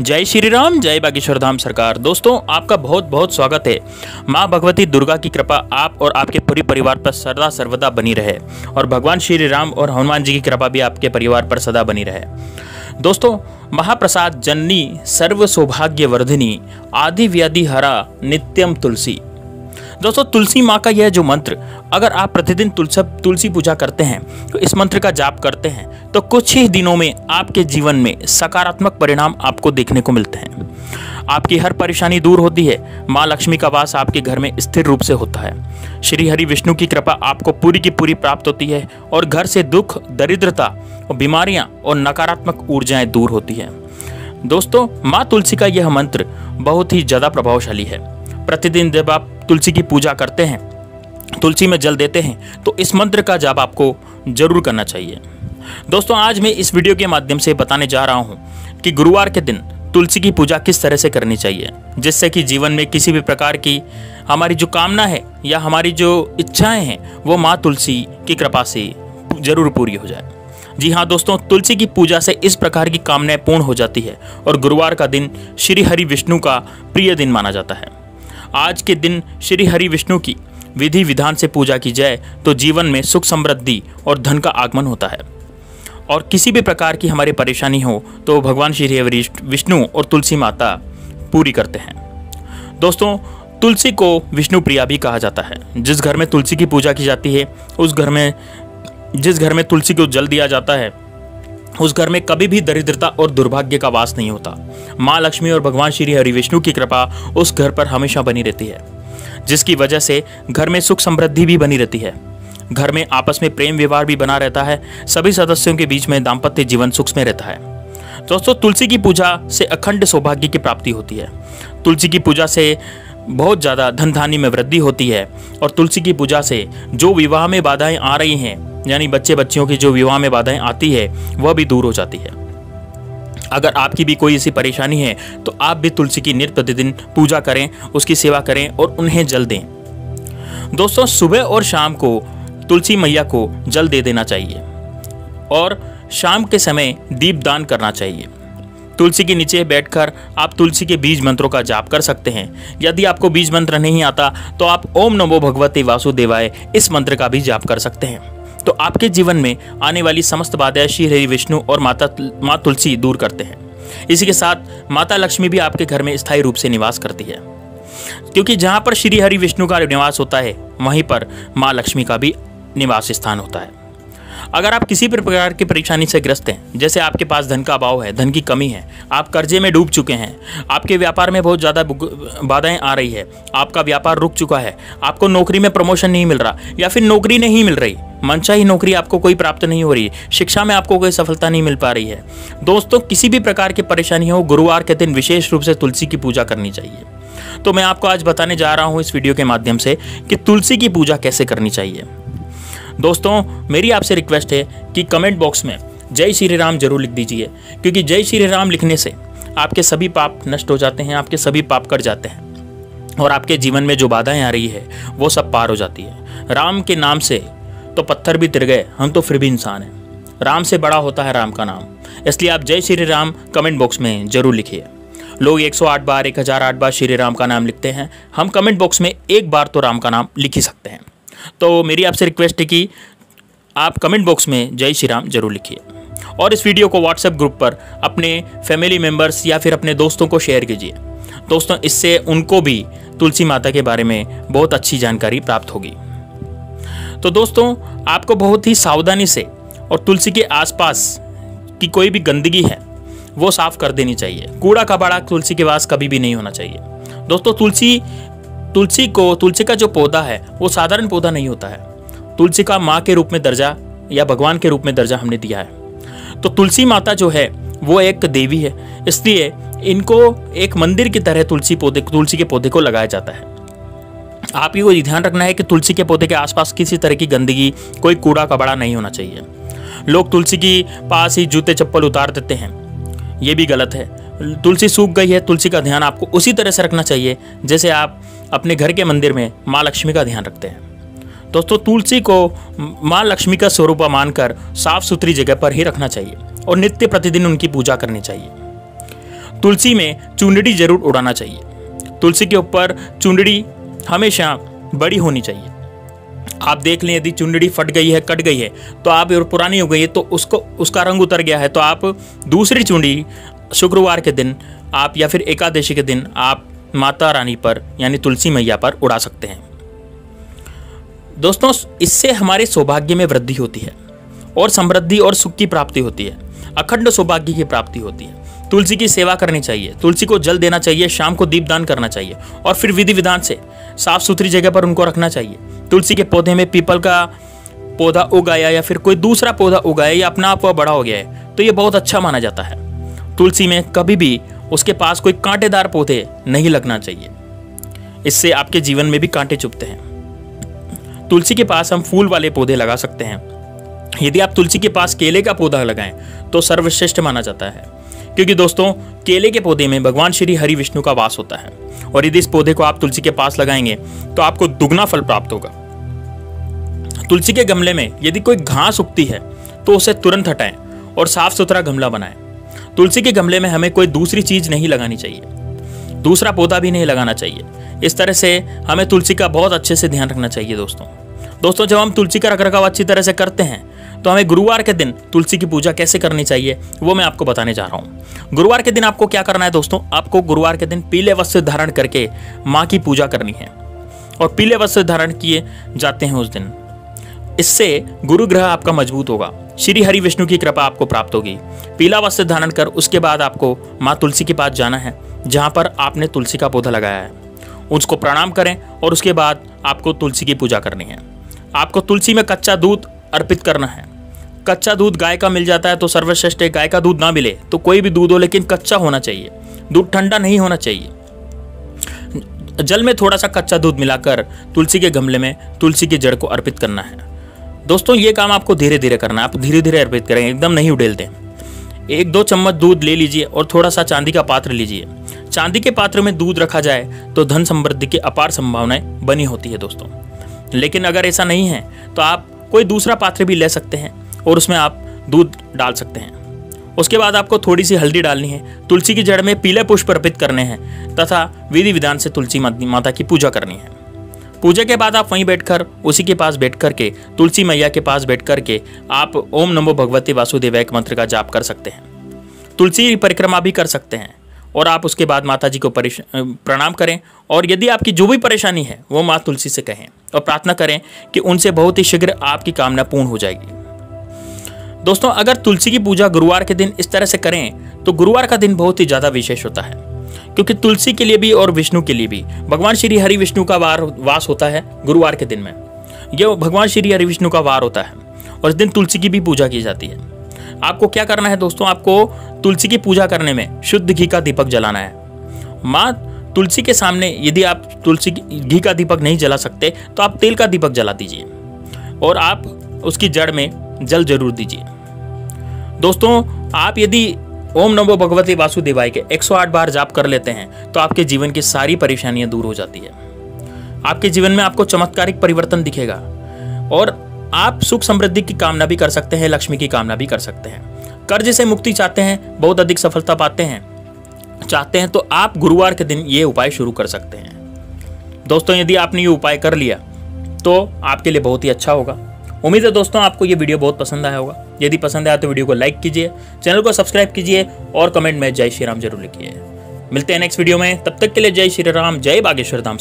जय श्री राम, जय बागेश्वर धाम सरकार। दोस्तों, आपका बहुत बहुत स्वागत है। माँ भगवती दुर्गा की कृपा आप और आपके पूरे परिवार पर सदा सर्वदा बनी रहे और भगवान श्री राम और हनुमान जी की कृपा भी आपके परिवार पर सदा बनी रहे। दोस्तों, महाप्रसाद जननी सर्व सौभाग्य वर्धिनी आदि व्याधि हरा नित्यम तुलसी। दोस्तों, तुलसी माँ का यह जो मंत्र, अगर आप प्रतिदिन तुलसी पूजा करते हैं तो इस मंत्र का जाप करते हैं तो कुछ ही दिनों में आपके जीवन में सकारात्मक परिणाम आपको देखने को मिलते हैं। आपकी हर परेशानी दूर होती है। माँ लक्ष्मी का वास आपके घर में स्थिर रूप से होता है। श्री हरि विष्णु की कृपा आपको पूरी की पूरी प्राप्त होती है और घर से दुख, दरिद्रता और बीमारियां और नकारात्मक ऊर्जाएं दूर होती है। दोस्तों, माँ तुलसी का यह मंत्र बहुत ही ज्यादा प्रभावशाली है। प्रतिदिन जब आप तुलसी की पूजा करते हैं, तुलसी में जल देते हैं, तो इस मंत्र का जाप आपको जरूर करना चाहिए। दोस्तों, आज मैं इस वीडियो के माध्यम से बताने जा रहा हूं कि गुरुवार के दिन तुलसी की पूजा किस तरह से करनी चाहिए, जिससे कि जीवन में किसी भी प्रकार की हमारी जो कामना है या हमारी जो इच्छाएं हैं वो माँ तुलसी की कृपा से जरूर पूरी हो जाए। जी हाँ दोस्तों, तुलसी की पूजा से इस प्रकार की कामनाएं पूर्ण हो जाती है और गुरुवार का दिन श्री हरि विष्णु का प्रिय दिन माना जाता है। आज के दिन श्री हरि विष्णु की विधि विधान से पूजा की जाए तो जीवन में सुख, समृद्धि और धन का आगमन होता है और किसी भी प्रकार की हमारी परेशानी हो तो भगवान श्री हरि विष्णु और तुलसी माता पूरी करते हैं। दोस्तों, तुलसी को विष्णु प्रिया भी कहा जाता है। जिस घर में तुलसी की पूजा की जाती है, जिस घर में तुलसी को जल दिया जाता है, उस घर में कभी भी दरिद्रता और दुर्भाग्य का वास नहीं होता। माँ लक्ष्मी और भगवान श्री हरि विष्णु की कृपा उस घर पर हमेशा बनी रहती है, जिसकी वजह से घर में सुख समृद्धि भी बनी रहती है। घर में आपस में प्रेम व्यवहार भी बना रहता है। सभी सदस्यों के बीच में दाम्पत्य जीवन सुख में रहता है। दोस्तों, तुलसी की पूजा से अखंड सौभाग्य की प्राप्ति होती है। तुलसी की पूजा से बहुत ज़्यादा धन धान्य में वृद्धि होती है और तुलसी की पूजा से जो विवाह में बाधाएं आ रही हैं, यानी बच्चे बच्चियों की जो विवाह में बाधाएं आती है, वह भी दूर हो जाती है। अगर आपकी भी कोई ऐसी परेशानी है तो आप भी तुलसी की नित्य प्रतिदिन पूजा करें, उसकी सेवा करें और उन्हें जल दें। दोस्तों, सुबह और शाम को तुलसी मैया को जल दे देना चाहिए और शाम के समय दीपदान करना चाहिए। तुलसी के नीचे बैठकर आप तुलसी के बीज मंत्रों का जाप कर सकते हैं। यदि आपको बीज मंत्र नहीं आता तो आप ओम नमो भगवते वासुदेवाय इस मंत्र का भी जाप कर सकते हैं। तो आपके जीवन में आने वाली समस्त बाधाएं श्री हरि विष्णु और माँ तुलसी दूर करते हैं। इसी के साथ माता लक्ष्मी भी आपके घर में स्थायी रूप से निवास करती है, क्योंकि जहां पर श्री हरि विष्णु का निवास होता है वहीं पर माँ लक्ष्मी का भी निवास स्थान होता है। अगर आप किसी भी प्रकार की परेशानी से ग्रस्त हैं, जैसे आपके पास धन का अभाव है, धन की कमी है, आप कर्जे में डूब चुके हैं, आपके व्यापार में बहुत ज़्यादा बाधाएं आ रही है, आपका व्यापार रुक चुका है, आपको नौकरी में प्रमोशन नहीं मिल रहा या फिर नौकरी नहीं मिल रही, मनचाही नौकरी आपको कोई प्राप्त नहीं हो रही, शिक्षा में आपको कोई सफलता नहीं मिल पा रही है। दोस्तों, किसी भी प्रकार की परेशानी हो, गुरुवार के दिन विशेष रूप से तुलसी की पूजा करनी चाहिए। तो मैं आपको आज बताने जा रहा हूँ इस वीडियो के माध्यम से कि तुलसी की पूजा कैसे करनी चाहिए। दोस्तों, मेरी आपसे रिक्वेस्ट है कि कमेंट बॉक्स में जय श्री राम जरूर लिख दीजिए, क्योंकि जय श्री राम लिखने से आपके सभी पाप नष्ट हो जाते हैं, आपके सभी पाप कट जाते हैं और आपके जीवन में जो बाधाएं आ रही है वो सब पार हो जाती है। राम के नाम से तो पत्थर भी तिर गए, हम तो फिर भी इंसान हैं। राम से बड़ा होता है राम का नाम, इसलिए आप जय श्री राम कमेंट बॉक्स में जरूर लिखिए। लोग 108 बार 1008 बार श्री राम का नाम लिखते हैं, हम कमेंट बॉक्स में एक बार तो राम का नाम लिख ही सकते हैं। तो मेरी आपसे रिक्वेस्ट है कि आप कमेंट बॉक्स में जय श्री राम जरूर लिखिए और इस वीडियो को व्हाट्सएप ग्रुप पर अपने फैमिली मेंबर्स या फिर अपने दोस्तों को शेयर कीजिए। दोस्तों, इससे उनको भी तुलसी माता के बारे में बहुत अच्छी जानकारी प्राप्त होगी। तो दोस्तों, आपको बहुत ही सावधानी से और तुलसी के आसपास की कोई भी गंदगी है वो साफ कर देनी चाहिए। कूड़ा कबाड़ा तुलसी के पास कभी भी नहीं होना चाहिए। दोस्तों, तुलसी का जो पौधा है वो साधारण पौधा नहीं होता है। तुलसी का माँ के रूप में दर्जा या भगवान के रूप में दर्जा हमने दिया है। तो तुलसी माता जो है वो एक देवी है, इसलिए इनको एक मंदिर की तरह तुलसी के पौधे को लगाया जाता है। आपको ये ध्यान रखना है कि तुलसी के पौधे के आसपास किसी तरह की गंदगी, कोई कूड़ा कबाड़ा नहीं होना चाहिए। लोग तुलसी के पास ही जूते चप्पल उतार देते हैं, ये भी गलत है। तुलसी सूख गई है, तुलसी का ध्यान आपको उसी तरह से रखना चाहिए जैसे आप अपने घर के मंदिर में माँ लक्ष्मी का ध्यान रखते हैं। दोस्तों, तुलसी को माँ लक्ष्मी का स्वरूप मानकर साफ सुथरी जगह पर ही रखना चाहिए और नित्य प्रतिदिन उनकी पूजा करनी चाहिए। तुलसी में चुंदड़ी जरूर उड़ाना चाहिए। तुलसी के ऊपर चुंदड़ी हमेशा बड़ी होनी चाहिए। आप देख लें यदि चुंदड़ी फट गई है, कट गई है तो आप, और पुरानी हो गई है तो उसका रंग उतर गया है, तो आप दूसरी चुंदड़ी शुक्रवार के दिन आप या फिर एकादशी के दिन आप माता रानी पर यानी तुलसी मैया पर उड़ा सकते हैं। दोस्तों, इससे हमारे सौभाग्य में वृद्धि होती है और समृद्धि और सुख की प्राप्ति होती है, अखंड सौभाग्य की प्राप्ति होती है। तुलसी की सेवा करनी चाहिए, तुलसी को जल देना चाहिए, शाम को दीपदान करना चाहिए और फिर विधि विधान से साफ सुथरी जगह पर उनको रखना चाहिए। तुलसी के पौधे में पीपल का पौधा उगाया या फिर कोई दूसरा पौधा उगाया या अपना आप बड़ा हो गया है तो ये बहुत अच्छा माना जाता है। तुलसी में कभी भी उसके पास कोई कांटेदार पौधे नहीं लगना चाहिए, इससे आपके जीवन में भी कांटे चुभते हैं। तुलसी के पास हम फूल वाले पौधे लगा सकते हैं। यदि आप तुलसी के पास केले का पौधा लगाएं तो सर्वश्रेष्ठ माना जाता है, क्योंकि दोस्तों केले के पौधे में भगवान श्री हरि विष्णु का वास होता है और यदि इस पौधे को आप तुलसी के पास लगाएंगे तो आपको दुगना फल प्राप्त होगा। तुलसी के गमले में यदि कोई घास उगती है तो उसे तुरंत हटाएं और साफ सुथरा गमला बनाएं। तुलसी के गमले में हमें कोई दूसरी चीज नहीं लगानी चाहिए, दूसरा पौधा भी नहीं लगाना चाहिए। इस तरह से हमें तुलसी का बहुत अच्छे से ध्यान रखना चाहिए। दोस्तों, जब हम तुलसी का रखरखाव अच्छी तरह से करते हैं तो हमें गुरुवार के दिन तुलसी की पूजा कैसे करनी चाहिए वो मैं आपको बताने जा रहा हूँ। गुरुवार के दिन आपको क्या करना है दोस्तों, आपको गुरुवार के दिन पीले वस्त्र धारण करके माँ की पूजा करनी है और पीले वस्त्र धारण किए जाते हैं उस दिन। इससे गुरु ग्रह आपका मजबूत होगा, श्री हरि विष्णु की कृपा आपको प्राप्त होगी। पीला वस्त्र धारण कर उसके बाद आपको माँ तुलसी के पास जाना है जहाँ पर आपने तुलसी का पौधा लगाया है, उसको प्रणाम करें और उसके बाद आपको तुलसी की पूजा करनी है। आपको तुलसी में कच्चा दूध अर्पित करना है। कच्चा दूध गाय का मिल जाता है तो सर्वश्रेष्ठ है, गाय का दूध ना मिले तो कोई भी दूध हो लेकिन कच्चा होना चाहिए, दूध ठंडा नहीं होना चाहिए। जल में थोड़ा सा कच्चा दूध मिलाकर तुलसी के गमले में तुलसी की जड़ को अर्पित करना है। दोस्तों, ये काम आपको धीरे धीरे करना है, आप धीरे धीरे अर्पित करें, एकदम नहीं उड़ेलते। 1-2 चम्मच दूध ले लीजिए और थोड़ा सा चांदी का पात्र लीजिए। चांदी के पात्र में दूध रखा जाए तो धन समृद्धि की अपार संभावनाएं बनी होती है दोस्तों। लेकिन अगर ऐसा नहीं है तो आप कोई दूसरा पात्र भी ले सकते हैं और उसमें आप दूध डाल सकते हैं। उसके बाद आपको थोड़ी सी हल्दी डालनी है, तुलसी की जड़ में पीले पुष्प अर्पित करने हैं तथा विधि विधान से तुलसी माता की पूजा करनी है। पूजा के बाद आप वहीं बैठकर उसी के पास बैठ करके तुलसी मैया के पास बैठ करके आप ओम नमो भगवते वासुदेवाय मंत्र का जाप कर सकते हैं। तुलसी परिक्रमा भी कर सकते हैं और आप उसके बाद माता जी को प्रणाम करें और यदि आपकी जो भी परेशानी है वो माँ तुलसी से कहें और प्रार्थना करें कि उनसे बहुत ही शीघ्र आपकी कामना पूर्ण हो जाएगी। दोस्तों, अगर तुलसी की पूजा गुरुवार के दिन इस तरह से करें तो गुरुवार का दिन बहुत ही ज़्यादा विशेष होता है, क्योंकि तुलसी के लिए भी और विष्णु के लिए भी भगवान श्री हरि विष्णु का वास होता है गुरुवार के दिन में। यह भगवान श्री हरि विष्णु का वार होता है और इस दिन तुलसी की भी पूजा की जाती है। आपको क्या करना है दोस्तों, आपको तुलसी की पूजा करने में शुद्ध घी का दीपक जलाना है। माँ तुलसी के सामने यदि आप तुलसी घी का दीपक नहीं जला सकते तो आप तेल का दीपक जला दीजिए और आप उसकी जड़ में जल जरूर दीजिए। दोस्तों, आप यदि ओम नमो भगवते वासुदेवाय के 108 बार जाप कर लेते हैं तो आपके जीवन की सारी परेशानियां दूर हो जाती है। आपके जीवन में आपको चमत्कारिक परिवर्तन दिखेगा और आप सुख समृद्धि की कामना भी कर सकते हैं, लक्ष्मी की कामना भी कर सकते हैं। कर्ज से मुक्ति चाहते हैं, बहुत अधिक सफलता पाते हैं चाहते हैं तो आप गुरुवार के दिन ये उपाय शुरू कर सकते हैं। दोस्तों, यदि आपने ये उपाय कर लिया तो आपके लिए बहुत ही अच्छा होगा। उम्मीद है दोस्तों आपको ये वीडियो बहुत पसंद आया होगा। यदि पसंद आया तो वीडियो को लाइक कीजिए, चैनल को सब्सक्राइब कीजिए और कमेंट में जय श्री राम जरूर लिखिए। मिलते हैं नेक्स्ट वीडियो में, तब तक के लिए जय श्री राम, जय बागेश्वर धाम।